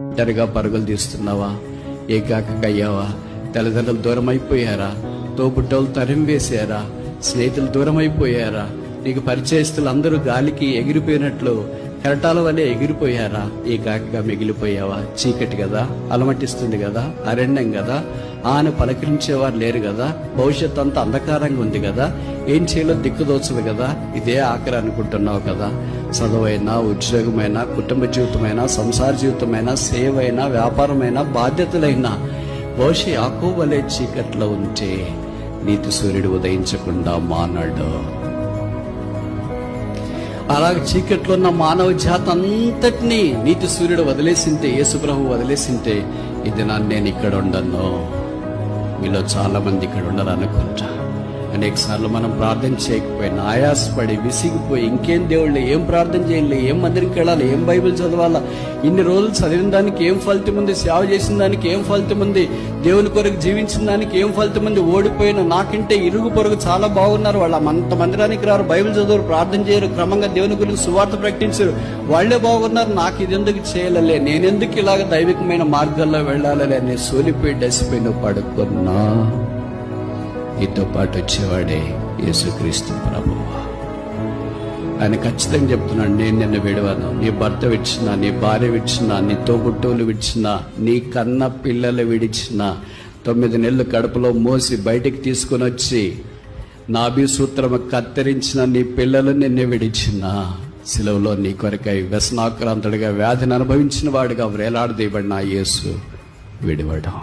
ఒంటరిగా పరుగులు తీస్తున్నావా? ఏకాకయ్యావా? తల్లిదండ్రులు దూరం అయిపోయారా? తోబుట్టోళ్ళు తరిం వేసారా? స్నేహితులు దూరం అయిపోయారా? నీకు పరిచయస్తులు అందరూ గాలికి ఎగిరిపోయినట్లు కెరటాల వల్లే ఎగిరిపోయారా? ఏకాకిగా మిగిలిపోయావా? చీకటి కదా, అలమటిస్తుంది కదా, అరణ్యం కదా, ఆయన పలకరించేవారు లేరు కదా, భవిష్యత్తు అంతా అంధకారంగా ఉంది కదా, ఏం చేయాలో దిక్కుదోచదు కదా, ఇదే ఆఖరి అనుకుంటున్నావు కదా. చదువైనా, ఉద్యోగమైనా, కుటుంబ జీవితమైనా, సంసార జీవితమైనా, సేవైనా, వ్యాపారమైనా, బాధ్యతలైనా బహుశా యాకోబు వలె చీకట్లో ఉంటే నీతి సూర్యుడు ఉదయించకుండా మానాడు. అలాగే చీకట్లో ఉన్న మానవ జాతి అంతటినీ నీతి సూర్యుడు వదిలేసింటే, యేసుప్రభు వదిలేసింటే ఈ దినాన్ని నేను ఇక్కడ ఉండను. మీలో చాలా మంది ఇక్కడ ఉండరు అనుకుంటా. అనేక సార్లు మనం ప్రార్థన చేయకపోయినా ఆయాసపడి విసిగిపోయి ఇంకేం దేవుళ్ళు, ఏం ప్రార్థన చేయాలి, ఏం మందిరికి వెళ్ళాలి, ఏం బైబిల్ చదవాలా, ఇన్ని రోజులు చదివిన దానికి ఏం ఫలితం ఉంది, సేవ చేసిన దానికి ఏం ఫలితం ఉంది, దేవుని కొరకు జీవించిన దానికి ఏం ఫలితం ఉంది, ఓడిపోయిన నాకంటే ఇరుగు పొరుగు చాలా బాగున్నారు, వాళ్ళు అంత మందిరానికి రారు, బైబిల్ చదవరు, ప్రార్థన చేయరు, క్రమంగా దేవుని గురించి సువార్త ప్రకటించరు, వాళ్లే బాగున్నారు, నాకు ఇది ఎందుకు చేయాలలే, నేనెందుకు ఇలాగ దైవికమైన మార్గాల్లో వెళ్ళాలలే అని సోలిపోయి డసిపోయి పడుకున్నా నీతో పాటు వచ్చేవాడే యేసుక్రీస్తు ప్రభువు. ఆయన ఖచ్చితంగా చెప్తున్నాడు, నేను నిన్ను విడవను. నీ భర్త విడిచినా, నీ భార్య విడిచినా, నీ తోబుట్టువులు విడిచినా, నీ కన్న పిల్లలు విడిచినా, 9 నెలలు కడుపులో మోసి బయటికి తీసుకుని వచ్చి నాభి సూత్రము కత్తిరించిన నీ పిల్లలు నిన్ను విడిచినా, సిలువలో నీ కొరకై వ్యసనాక్రాంతుడిగా వ్యాధిని అనుభవించిన వాడిగా వేలాడదీయబడిన యేసు విడివడం.